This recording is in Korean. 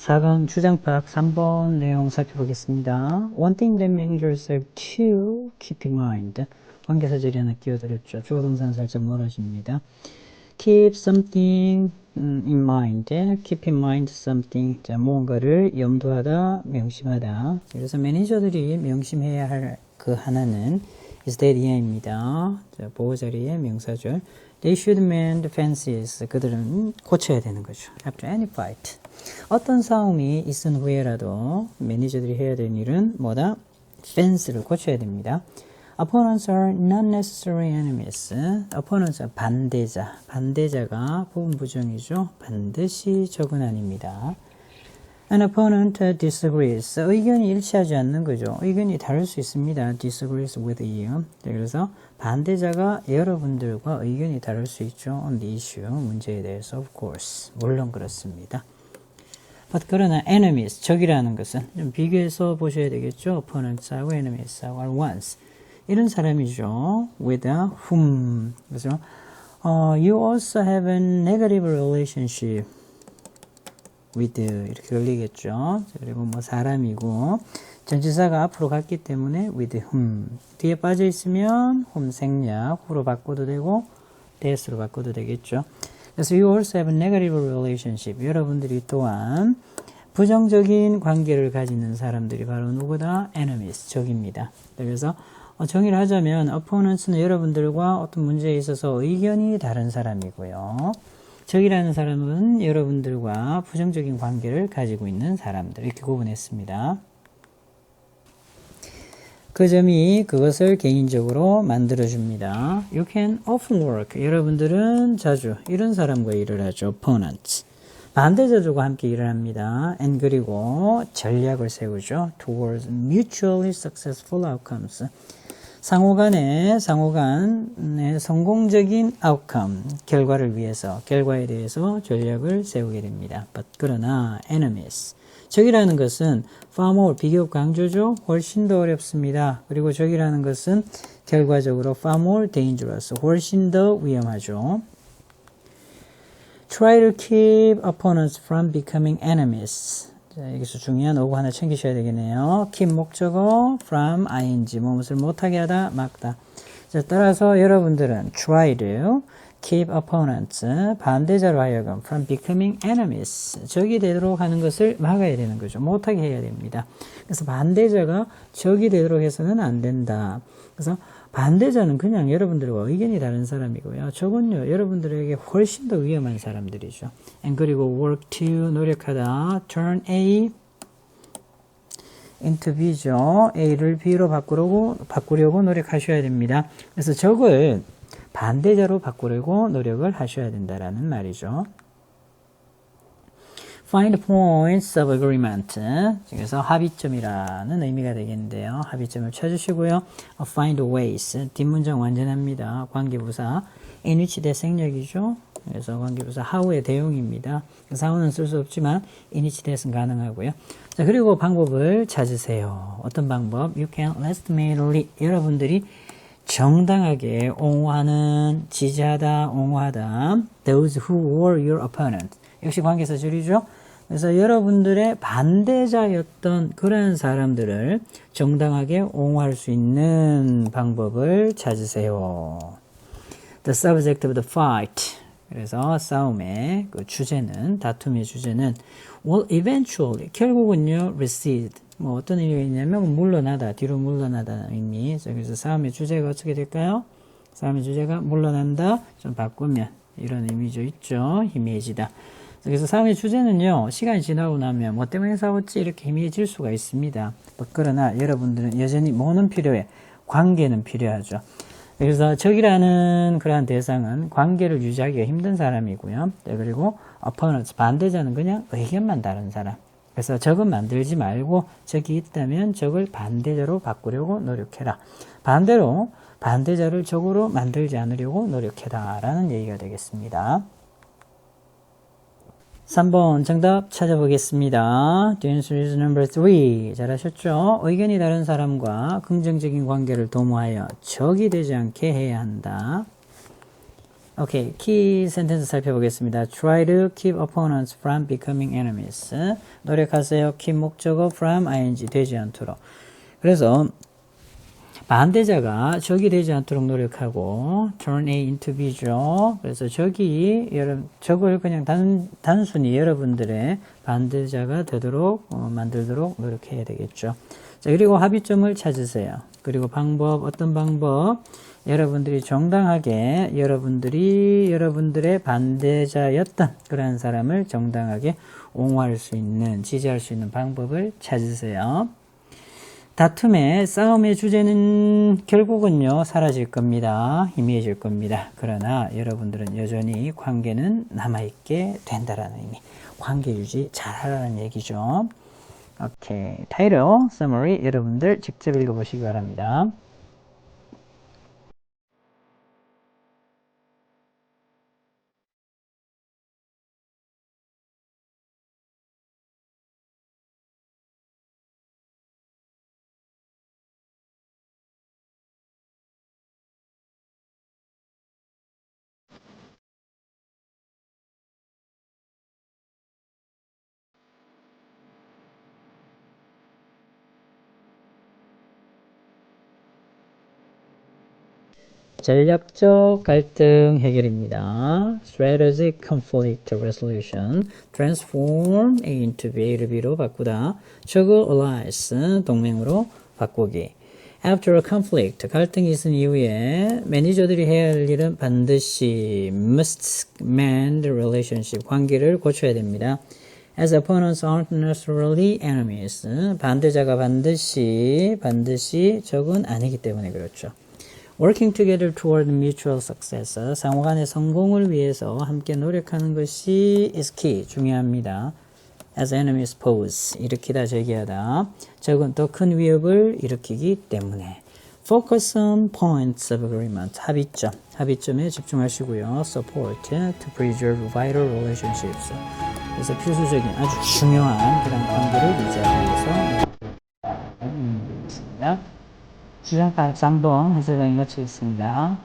4강 주장법 3번 내용 살펴보겠습니다. One thing that managers have to keep in mind. 관계사절이 하나 끼워드렸죠. 주어 동사는 살짝 멀어집니다. Keep something in mind. Keep in mind something. 자, 무언가를 염두하다, 명심하다. 그래서 매니저들이 명심해야 할 그 하나는 is that 이하입니다. 자, 보호자리의 명사절. They should mend fences. 그들은 고쳐야 되는 거죠. After any fight. 어떤 싸움이 있은 후에라도 매니저들이 해야 되는 일은 뭐다? fence를 고쳐야 됩니다. Opponents are not necessary enemies. Opponents 반대자. 반대자가 부분부정이죠. 반드시 적은 아닙니다. An opponent disagrees. 의견이 일치하지 않는 거죠. 의견이 다를 수 있습니다. disagrees with you. 그래서 반대자가 여러분들과 의견이 다를 수 있죠. on the issue. 문제에 대해서 of course. 물론 그렇습니다. But 그러나 enemies, 적이라는 것은 좀 비교해서 보셔야 되겠죠. opponents하고 enemies하고 are ones. 이런 사람이죠. with whom. 그래서 you also have a negative relationship with 이렇게 걸리겠죠. 그리고 뭐 사람이고 전치사가 앞으로 갔기 때문에 with whom 뒤에 빠져 있으면 whom 생략 who로 바꿔도 되고 that으로 바꿔도 되겠죠. 그래서 you also have a negative relationship. 여러분들이 또한 부정적인 관계를 가지는 사람들이 바로 누구다? enemies, 적입니다. 그래서 정의를 하자면 opponents는 여러분들과 어떤 문제에 있어서 의견이 다른 사람이고요. 적이라는 사람은 여러분들과 부정적인 관계를 가지고 있는 사람들. 이렇게 구분했습니다. 그 점이 그것을 개인적으로 만들어줍니다. You can often work. 여러분들은 자주 이런 사람과 일을 하죠. opponents. 반대자들과 함께 일을 합니다. and 그리고 전략을 세우죠. towards mutually successful outcomes. 상호간의 성공적인 outcome, 결과를 위해서, 결과에 대해서 전략을 세우게 됩니다. But 그러나 enemies. 적이라는 것은 far more, 비교급 강조죠. 훨씬 더 어렵습니다. 그리고 적이라는 것은 결과적으로 far more dangerous, 훨씬 더 위험하죠. Try to keep opponents from becoming enemies. 자, 여기서 중요한 어구 하나 챙기셔야 되겠네요. keep 목적어, from, ing, 무엇을 못하게 하다, 막다. 자, 따라서 여러분들은 try to keep opponents, 반대자로 하여금 from becoming enemies, 적이 되도록 하는 것을 막아야 되는 거죠. 못하게 해야 됩니다. 그래서 반대자가 적이 되도록 해서는 안 된다. 그래서 반대자는 그냥 여러분들과 의견이 다른 사람이고요. 적은요, 여러분들에게 훨씬 더 위험한 사람들이죠. and 그리고 work to, 노력하다, turn A into B죠. A를 B로 바꾸려고 노력하셔야 됩니다. 그래서 적을 반대자로 바꾸려고 노력을 하셔야 된다라는 말이죠. Find points of agreement. 그래서 합의점이라는 의미가 되겠는데요. 합의점을 찾으시고요. Find ways. 뒷문장 완전합니다. 관계부사. in which that 생략이죠. 그래서 관계부사 how의 대용입니다. 그래서 how는 쓸 수 없지만 in which that은 가능하고요. 자, 그리고 방법을 찾으세요. 어떤 방법? You can legitimately. 여러분들이 정당하게 옹호하는, 지지하다, 옹호하다. Those who were your opponent. 역시 관계사절이죠. 그래서 여러분들의 반대자였던 그런 사람들을 정당하게 옹호할 수 있는 방법을 찾으세요. The subject of the fight. 그래서 싸움의 그 주제는, 다툼의 주제는 will eventually, 결국은요, recede. 뭐 어떤 의미가 있냐면 물러나다, 뒤로 물러나다는 의미. 그래서 싸움의 주제가 어떻게 될까요? 싸움의 주제가 물러난다. 좀 바꾸면 이런 의미죠. 있죠. 희미해지다. 그래서 싸움의 주제는요, 시간이 지나고 나면 뭐 때문에 싸웠지 이렇게 희미해질 수가 있습니다. 그러나 여러분들은 여전히 뭐는 필요해? 관계는 필요하죠. 그래서 적이라는 그러한 대상은 관계를 유지하기가 힘든 사람이고요. 그리고 opponents, 반대자는 그냥 의견만 다른 사람. 그래서 적은 만들지 말고 적이 있다면 적을 반대자로 바꾸려고 노력해라. 반대로 반대자를 적으로 만들지 않으려고 노력해라 라는 얘기가 되겠습니다. 3번 정답 찾아보겠습니다. The answer is number 3. 잘하셨죠? 의견이 다른 사람과 긍정적인 관계를 도모하여 적이 되지 않게 해야 한다. 오케이, 키 센텐스 살펴보겠습니다. Try to keep opponents from becoming enemies. 노력하세요. keep 목적어 from ing 되지 않도록. 그래서 반대자가 적이 되지 않도록 노력하고 turn A into B죠. 그래서 적을 그냥 단순히 여러분들의 반대자가 되도록 만들도록 노력해야 되겠죠. 자, 그리고 합의점을 찾으세요. 그리고 어떤 방법? 여러분들이 정당하게 여러분들의 반대자였던 그러한 사람을 정당하게 옹호할 수 있는, 지지할 수 있는 방법을 찾으세요. 싸움의 주제는 결국은요, 사라질 겁니다. 희미해질 겁니다. 그러나 여러분들은 여전히 관계는 남아있게 된다라는 의미. 관계 유지 잘하라는 얘기죠. 오케이. 타이틀, summary 여러분들 직접 읽어보시기 바랍니다. 전략적 갈등 해결입니다. Strategic conflict resolution. Transform A into B, A를 B로 바꾸다. 적을 allies, 동맹으로 바꾸기. After a conflict, 갈등이 있은 이후에 매니저들이 해야 할 일은 반드시 must mend the relationship, 관계를 고쳐야 됩니다. As opponents aren't necessarily enemies. 반대자가 반드시 적은 아니기 때문에 그렇죠. Working together toward mutual success. 상호간의 성공을 위해서 함께 노력하는 것이 is key. 중요합니다. As enemies pose. 일으키다, 제기하다. 적은 더 큰 위협을 일으키기 때문에. Focus on points of agreement. 합의점에 집중하시고요. Support to preserve vital relationships. 그래서 필수적인 아주 중요한 그런 관계를 유지하기 위해서 있습니다. 주장가 쌍동 해설장이 마치겠습니다.